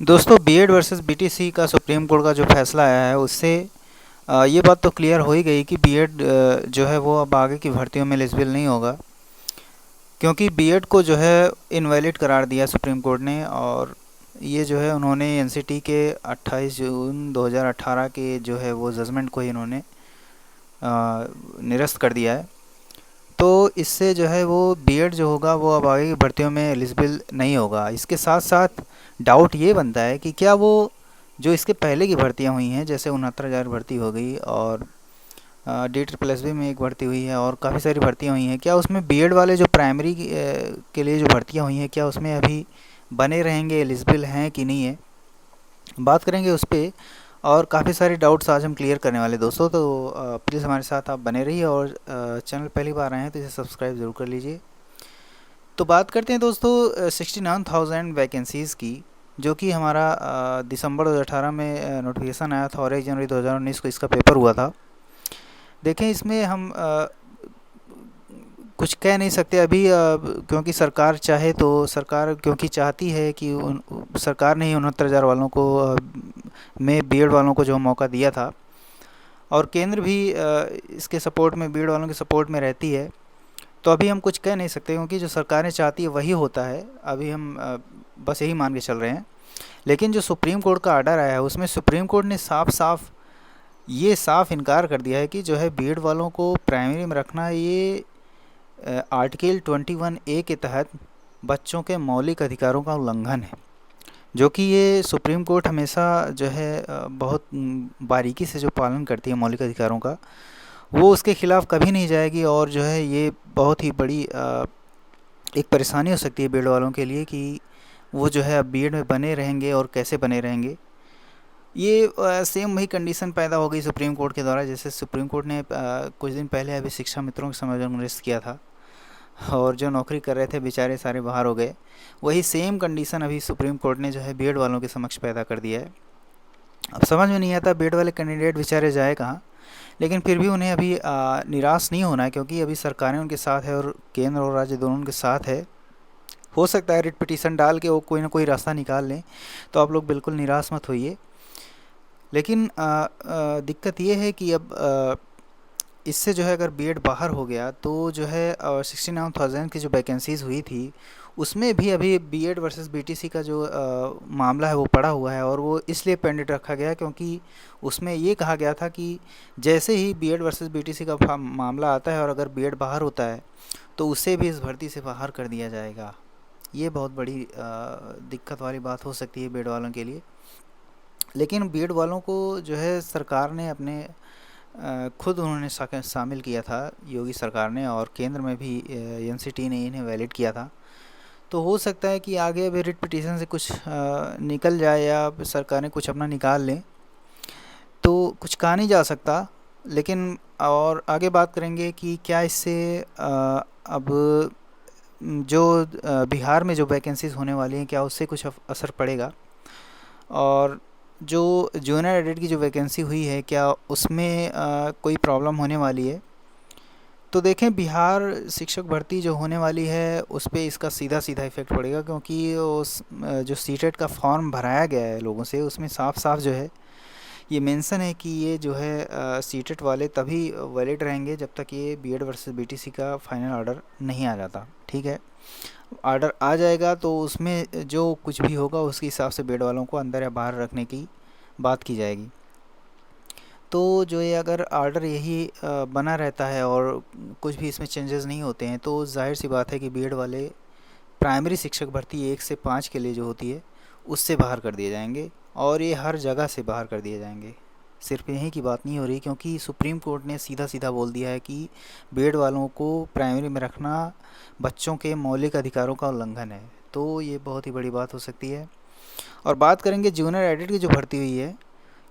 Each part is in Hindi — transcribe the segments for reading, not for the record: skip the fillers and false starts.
दोस्तों बीएड वर्सेस बीटीसी का सुप्रीम कोर्ट का जो फैसला आया है उससे ये बात तो क्लियर हो ही गई कि बीएड जो है वो अब आगे की भर्तियों में एलिजिबल नहीं होगा, क्योंकि बीएड को जो है इनवैलिड करार दिया सुप्रीम कोर्ट ने। और ये जो है उन्होंने एनसीटी के 28 जून 2018 के जो है वो जजमेंट को ही इन्होंने निरस्त कर दिया है। तो इससे जो है वो बीएड जो होगा वो अब आगे की भर्तियों में एलिजिबल नहीं होगा। इसके साथ साथ डाउट ये बनता है कि क्या वो जो इसके पहले की भर्तियां हुई हैं, जैसे 69,000 भर्ती हो गई और DSSB में एक भर्ती हुई है और काफ़ी सारी भर्तियां हुई हैं, क्या उसमें बीएड वाले जो प्राइमरी के लिए जो भर्तियां हुई हैं क्या उसमें अभी बने रहेंगे, एलिजिबल हैं कि नहीं है, बात करेंगे उस पर। और काफ़ी सारे डाउट्स आज हम क्लियर करने वाले दोस्तों, तो प्लीज़ हमारे साथ आप बने रहिए और चैनल पहली बार आए हैं तो इसे सब्सक्राइब ज़रूर कर लीजिए। तो बात करते हैं दोस्तों 69,000 वैकेंसीज़ की, जो कि हमारा दिसंबर 2018 में नोटिफिकेशन आया था और 1 जनवरी 2019 को इसका पेपर हुआ था। देखें, इसमें हम कुछ कह नहीं सकते अभी, क्योंकि सरकार चाहे तो सरकार क्योंकि चाहती है कि सरकार ने ही 69,000 वालों को में बीएड वालों को जो मौका दिया था, और केंद्र भी इसके सपोर्ट में, बीएड वालों के सपोर्ट में रहती है। तो अभी हम कुछ कह नहीं सकते, क्योंकि जो सरकारें चाहती है वही होता है। अभी हम बस यही मान के चल रहे हैं। लेकिन जो सुप्रीम कोर्ट का आर्डर आया है उसमें सुप्रीम कोर्ट ने साफ इनकार कर दिया है कि जो है बीएड वालों को प्राइमरी में रखना ये आर्टिकल 21A के तहत बच्चों के मौलिक अधिकारों का उल्लंघन है, जो कि ये सुप्रीम कोर्ट हमेशा जो है बहुत बारीकी से जो पालन करती है मौलिक अधिकारों का, वो उसके ख़िलाफ़ कभी नहीं जाएगी। और जो है ये बहुत ही बड़ी एक परेशानी हो सकती है बीएड वालों के लिए कि वो जो है अब बीएड में बने रहेंगे और कैसे बने रहेंगे। ये सेम वही कंडीशन पैदा हो गई सुप्रीम कोर्ट के द्वारा, जैसे सुप्रीम कोर्ट ने कुछ दिन पहले अभी शिक्षा मित्रों के समाधान निरस्त किया था और जो नौकरी कर रहे थे बेचारे सारे बाहर हो गए। वही सेम कंडीशन अभी सुप्रीम कोर्ट ने जो है बीएड वालों के समक्ष पैदा कर दिया है। अब समझ में नहीं आता बीएड वाले कैंडिडेट बेचारे जाए कहाँ, लेकिन फिर भी उन्हें अभी निराश नहीं होना है, क्योंकि अभी सरकारें उनके साथ है और केंद्र और राज्य दोनों उनके साथ है। हो सकता है रिट पिटीशन डाल के वो कोई ना कोई रास्ता निकाल लें, तो आप लोग बिल्कुल निराश मत होइए। लेकिन दिक्कत ये है कि अब इससे जो है अगर बीएड बाहर हो गया तो जो है 69,000 की जो वैकेंसीज़ हुई थी उसमें भी अभी बीएड वर्सेस बीटीसी का जो मामला है वो पड़ा हुआ है। और वो इसलिए पेंडिंग रखा गया क्योंकि उसमें ये कहा गया था कि जैसे ही बीएड वर्सेस बीटीसी का मामला आता है और अगर बीएड बाहर होता है तो उसे भी इस भर्ती से बाहर कर दिया जाएगा। ये बहुत बड़ी दिक्कत वाली बात हो सकती है बीएड वालों के लिए। लेकिन बीएड वालों को जो है सरकार ने अपने खुद उन्होंने शामिल किया था, योगी सरकार ने, और केंद्र में भी एनसीटी ने इन्हें वैलिड किया था। तो हो सकता है कि आगे अभी रिट पिटीशन से कुछ निकल जाए या सरकारें कुछ अपना निकाल लें, तो कुछ कहा नहीं जा सकता। लेकिन और आगे बात करेंगे कि क्या इससे अब जो बिहार में जो वैकेंसीज़ होने वाली हैं क्या उससे कुछ असर पड़ेगा, और जो जूनियर एडिट की जो वैकेंसी हुई है क्या उसमें कोई प्रॉब्लम होने वाली है। तो देखें, बिहार शिक्षक भर्ती जो होने वाली है उस पर इसका सीधा इफ़ेक्ट पड़ेगा, क्योंकि उस जो सीटेट का फॉर्म भराया गया है लोगों से उसमें साफ साफ जो है ये मेंशन है कि ये जो है सीटेट वाले तभी वैलिड रहेंगे जब तक ये बीएड वर्सेस बीटीसी का फाइनल ऑर्डर नहीं आ जाता। ठीक है, ऑर्डर आ जाएगा तो उसमें जो कुछ भी होगा उसके हिसाब से बीएड वालों को अंदर या बाहर रखने की बात की जाएगी। तो जो ये अगर ऑर्डर यही बना रहता है और कुछ भी इसमें चेंजेस नहीं होते हैं तो जाहिर सी बात है कि बीएड वाले प्राइमरी शिक्षक भर्ती 1 से 5 के लिए जो होती है उससे बाहर कर दिए जाएंगे, और ये हर जगह से बाहर कर दिए जाएंगे। सिर्फ यहीं की बात नहीं हो रही, क्योंकि सुप्रीम कोर्ट ने सीधा बोल दिया है कि बीएड वालों को प्राइमरी में रखना बच्चों के मौलिक अधिकारों का उल्लंघन है। तो ये बहुत ही बड़ी बात हो सकती है। और बात करेंगे जूनियर एडिट की जो भर्ती हुई है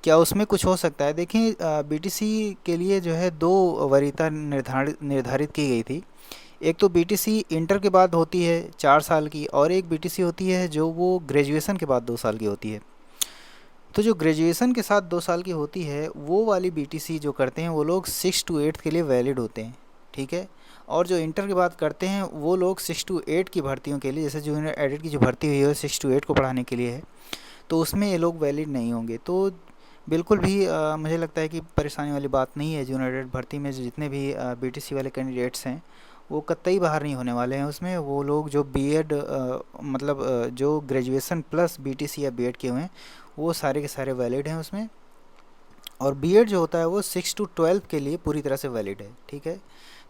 क्या उसमें कुछ हो सकता है। देखिए, बीटीसी के लिए जो है 2 वरीयता निर्धारित की गई थी। एक तो बीटीसी इंटर के बाद होती है 4 साल की, और एक बीटीसी होती है जो वो ग्रेजुएशन के बाद 2 साल की होती है। तो जो ग्रेजुएशन के साथ 2 साल की होती है वो वाली बीटीसी जो करते हैं वो लोग 6 to 8 के लिए वैलिड होते हैं। ठीक है, और जो इंटर के बाद करते हैं वो लोग 6 to 8 की भर्तियों के लिए, जैसे जूनियर एडिट की जो भर्ती हुई है 6 to 8 को पढ़ाने के लिए है, तो उसमें ये लोग वैलिड नहीं होंगे। तो बिल्कुल भी मुझे लगता है कि परेशानी वाली बात नहीं है। जूनियर कैडेट भर्ती में जितने भी बीटीसी वाले कैंडिडेट्स हैं वो कतई बाहर नहीं होने वाले हैं उसमें। वो लोग जो बीएड मतलब जो ग्रेजुएशन प्लस बीटीसी या बीएड किए हुए हैं वो सारे के सारे वैलिड हैं उसमें। और बीएड जो होता है वो 6 to 12 के लिए पूरी तरह से वैलिड है, ठीक है।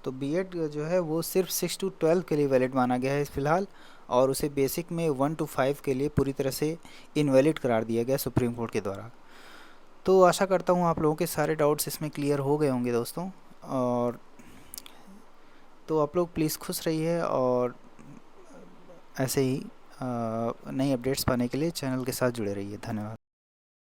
तो बीएड जो है वो सिर्फ 6 to 12 के लिए वैलिड माना गया है फ़िलहाल, और उसे बेसिक में 1 to 5 के लिए पूरी तरह से इनवैलिड करार दिया गया सुप्रीम कोर्ट के द्वारा। तो आशा करता हूँ आप लोगों के सारे डाउट्स इसमें क्लियर हो गए होंगे दोस्तों। और तो आप लोग प्लीज़ खुश रहिए, और ऐसे ही नई अपडेट्स पाने के लिए चैनल के साथ जुड़े रहिए। धन्यवाद।